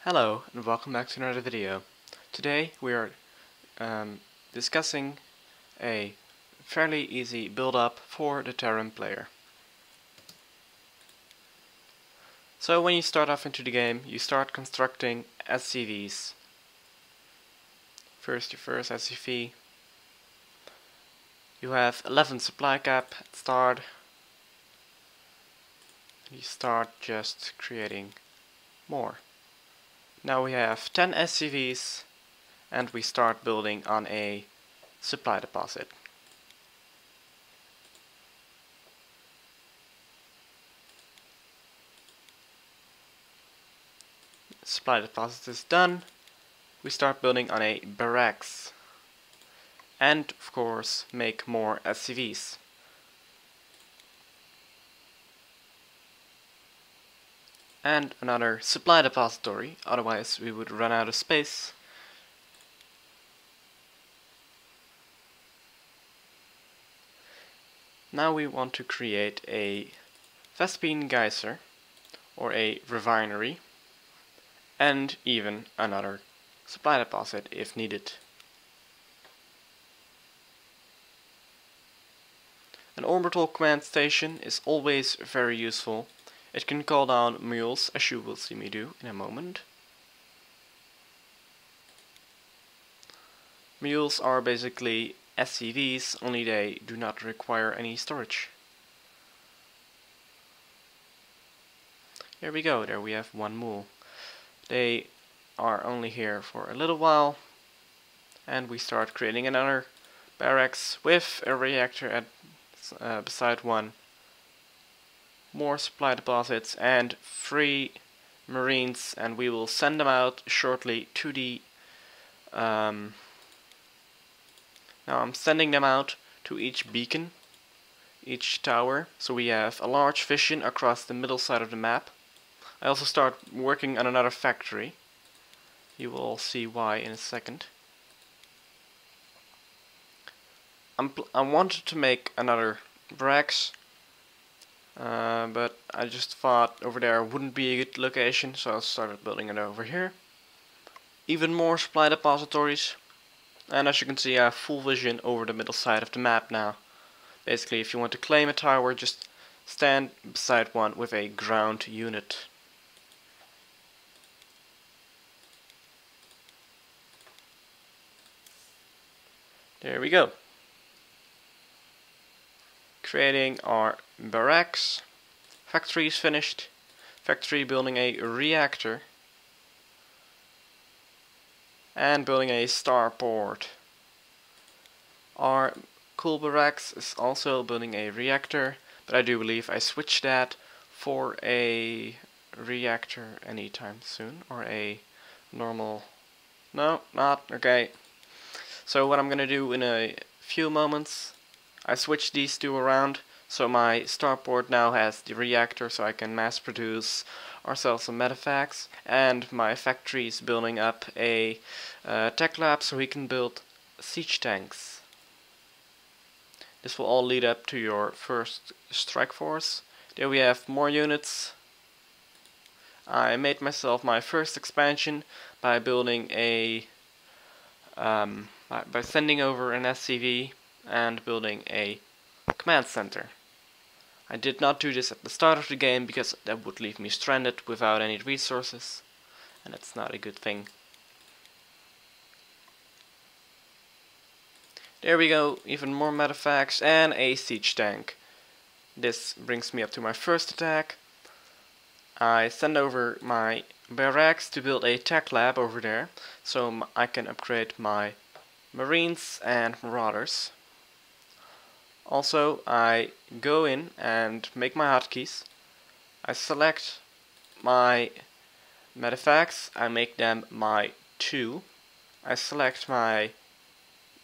Hello and welcome back to another video. Today we are discussing a fairly easy build-up for the Terran player. So when you start off into the game, you start constructing SCVs. First, your first SCV. You have 11 supply cap at start. You start just creating more. Now we have 10 SCVs and we start building on a supply deposit. Supply deposit is done. We start building on a barracks. And of course make more SCVs. And another supply depository, otherwise we would run out of space. Now we want to create a Vespine geyser, or a refinery, and even another supply deposit if needed. An orbital command station is always very useful. It can call down mules, as you will see me do in a moment. Mules are basically SCVs, only they do not require any storage. Here we go, there we have one mule. They are only here for a little while, and we start creating another barracks with a reactor at beside one. More supply deposits and 3 marines, and we will send them out shortly to the now I'm sending them out to each beacon, each tower, so we have a large vision across the middle side of the map. I also start working on another factory. You will all see why in a second. I wanted to make another barracks, but I just thought over there wouldn't be a good location, so I started building it over here. Even more supply depositories, and as you can see I have full vision over the middle side of the map now. Basically, if you want to claim a tower, just stand beside one with a ground unit. There we go. Creating our barracks. Factory is finished. Factory building a reactor. And building a starport. Our cool barracks is also building a reactor, but I do believe I switched that for a reactor anytime soon, or a normal... No, not, okay. So what I'm gonna do in a few moments, I switch these two around, so my starport now has the reactor, so I can mass produce ourselves some medevacts, and my factory is building up a tech lab so we can build siege tanks. This will all lead up to your first strike force. There we have more units. I made myself my first expansion by building a by sending over an SCV and building a command center. I did not do this at the start of the game because that would leave me stranded without any resources, and that's not a good thing. There we go, even more medevacts and a siege tank. This brings me up to my first attack. I send over my barracks to build a tech lab over there, so I can upgrade my marines and marauders. Also, I go in and make my hotkeys. I select my medevacts, I make them my 2. I select my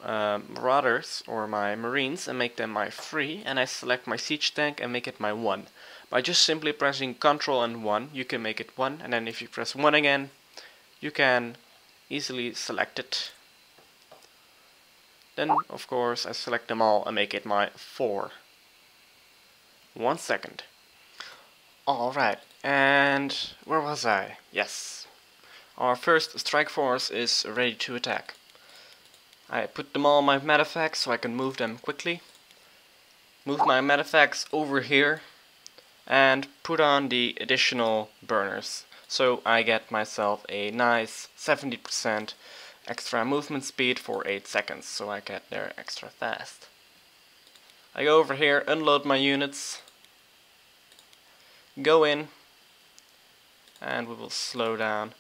marauders or my marines and make them my 3, and I select my siege tank and make it my 1. By just simply pressing Ctrl and 1 you can make it 1, and then if you press 1 again you can easily select it. Then of course I select them all and make it my 4. 1 second. Alright, and where was I? Yes. Our first strike force is ready to attack. I put them all in my medefacts so I can move them quickly. Move my medefacts over here and put on the additional burners. So I get myself a nice 70% extra movement speed for 8 seconds, so I get there extra fast. I go over here, unload my units, go in, and we will slow down.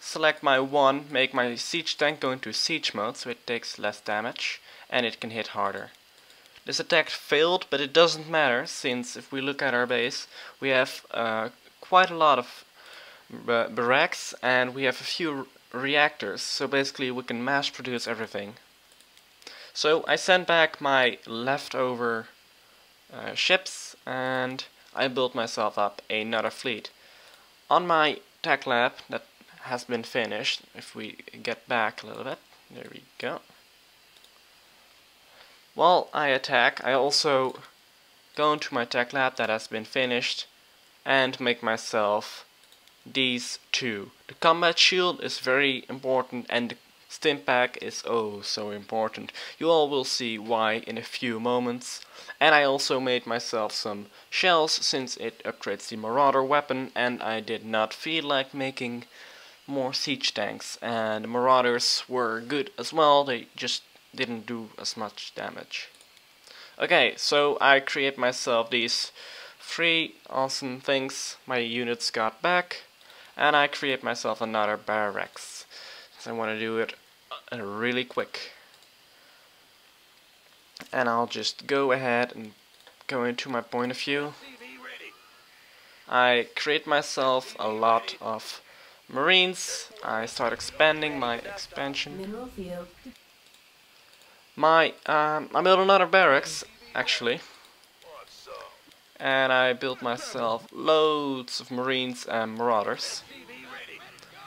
Select my 1, make my siege tank go into siege mode so it takes less damage and it can hit harder. This attack failed, but it doesn't matter, since if we look at our base, we have quite a lot of barracks and we have a few reactors, so basically we can mass produce everything. So I sent back my leftover ships and I built myself up another fleet. On my tech lab that has been finished, if we get back a little bit, there we go. While I attack, I also go into my tech lab that has been finished and make myself these two. The combat shield is very important and the stim pack is oh so important. You all will see why in a few moments. And I also made myself some shells since it upgrades the marauder weapon, and I did not feel like making more siege tanks, and the marauders were good as well, they just didn't do as much damage. Okay, so I create myself these 3 awesome things, my units got back, and I create myself another barracks. So I want to do it really quick. And I'll just go ahead and go into my point of view. I create myself a lot of Marines. I start expanding my expansion. I built another barracks actually, and I built myself loads of Marines and Marauders,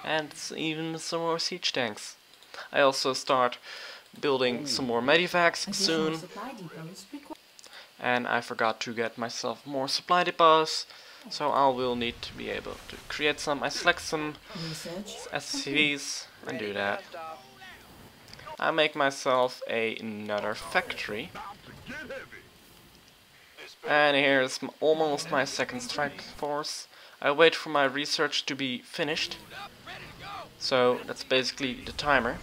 and even some more siege tanks. I also start building some more medivacs soon, and I forgot to get myself more supply depots. So I will need to be able to create some. I select some SCVs and do that. I make myself another factory. And here's almost my second strike force. I wait for my research to be finished. So that's basically the timer.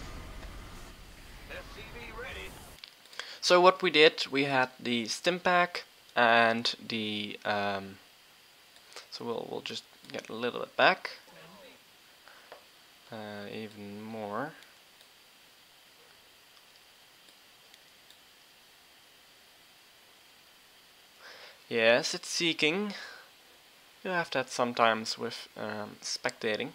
So what we did, we had the stim pack and the so we'll just get a little bit back, even more. Yes, it's seeking. You have that sometimes with spectating.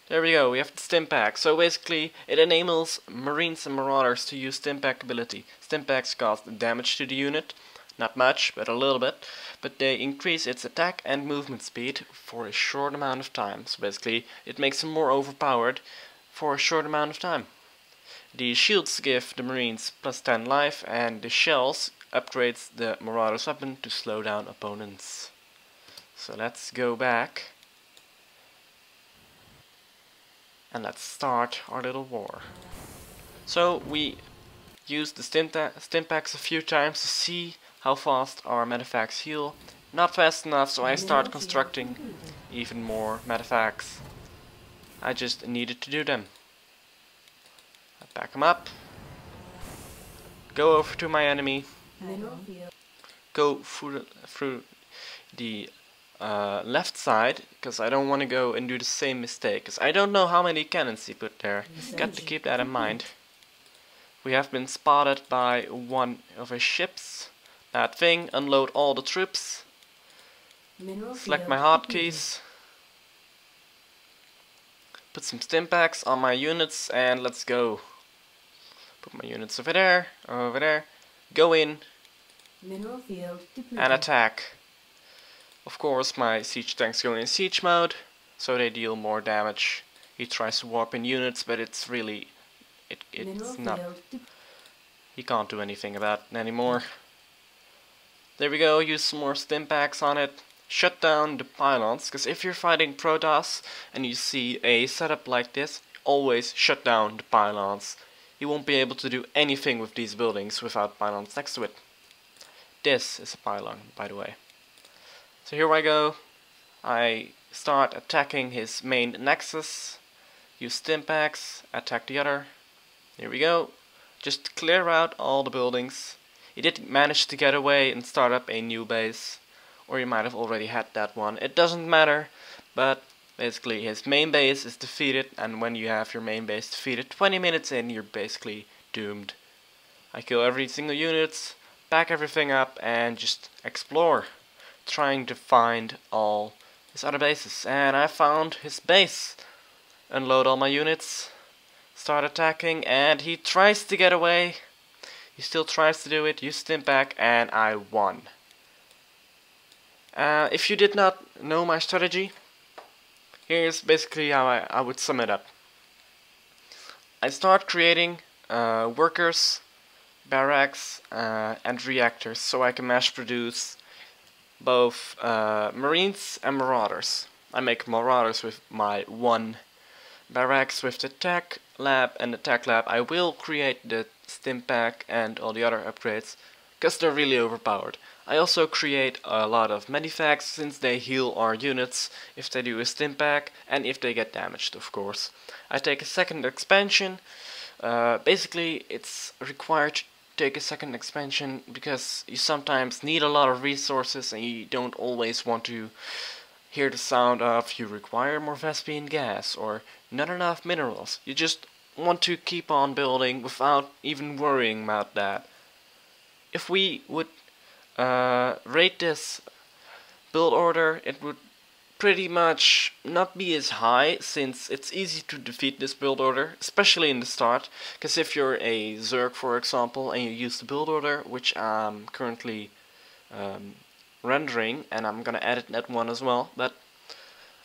There we go, we have the stim pack. So basically it enables Marines and Marauders to use stim pack ability. Stim packs cause damage to the unit. Not much, but a little bit. But they increase its attack and movement speed for a short amount of time. So basically, it makes them more overpowered for a short amount of time. The shields give the Marines plus 10 life, and the shells upgrades the Marauder's weapon to slow down opponents. So let's go back. And let's start our little war. So we used the stim packs a few times to see how fast our medefacts heal. Not fast enough, so I start constructing even more medefacts. I just needed to do them. I back them up. Go over to my enemy. Go through the left side, because I don't want to go and do the same mistake. Because I don't know how many cannons he put there. Got to keep that in mind. We have been spotted by one of his ships. That thing, unload all the troops. Select my hotkeys. Put some stim packs on my units and let's go. Put my units over there, go in and attack. Of course my siege tanks go in siege mode, so they deal more damage. He tries to warp in units, but it's really, it's not, he can't do anything about it anymore. There we go, use some more stim packs on it. shut down the pylons, because if you're fighting Protoss and you see a setup like this, always shut down the pylons. You won't be able to do anything with these buildings without pylons next to it. This is a pylon, by the way. So here I go. I start attacking his main nexus. Use stimpaks, attack the other. Here we go. Just clear out all the buildings. He did manage to get away and start up a new base. Or you might have already had that one. It doesn't matter. But basically his main base is defeated. And when you have your main base defeated, 20 minutes in, you're basically doomed. I kill every single unit, back everything up, and just explore. Trying to find all his other bases. And I found his base. Unload all my units. Start attacking, and he tries to get away. He still tries to do it. Use stimpak, and I won. If you did not know my strategy, here's basically how I would sum it up. I start creating workers, barracks, and reactors, so I can mass produce both marines and marauders. I make marauders with my one barracks with the tech lab and the tech lab. I will create the stimpak and all the other upgrades because they're really overpowered. I also create a lot of medifacts since they heal our units if they do a stimpak and if they get damaged, of course. I take a second expansion. Basically it's required to take a second expansion because you sometimes need a lot of resources and you don't always want to hear the sound of you require more Vespian gas or not enough minerals. You just want to keep on building without even worrying about that. If we would rate this build order, it would pretty much not be as high since it's easy to defeat this build order, especially in the start. Because if you're a Zerg, for example, and you use the build order, which I'm currently rendering, and I'm gonna edit that one as well, but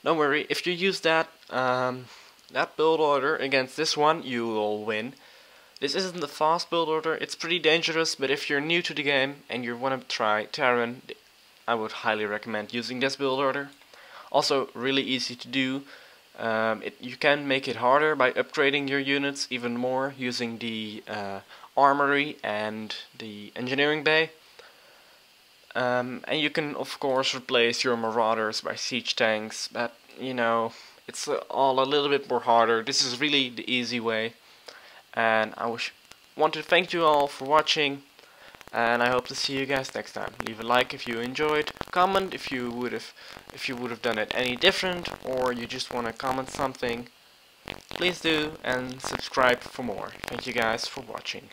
don't worry, if you use that that build order against this one, you will win. This isn't the fast build order, it's pretty dangerous, but if you're new to the game and you want to try Terran, I would highly recommend using this build order. Also really easy to do. You can make it harder by upgrading your units even more using the armory and the engineering bay. And you can of course replace your marauders by siege tanks, but you know, it's all a little bit more harder. This is really the easy way, and I want to thank you all for watching, and I hope to see you guys next time. Leave a like if you enjoyed, comment if you would have done it any different, or you just want to comment something. Please do, and subscribe for more. Thank you guys for watching.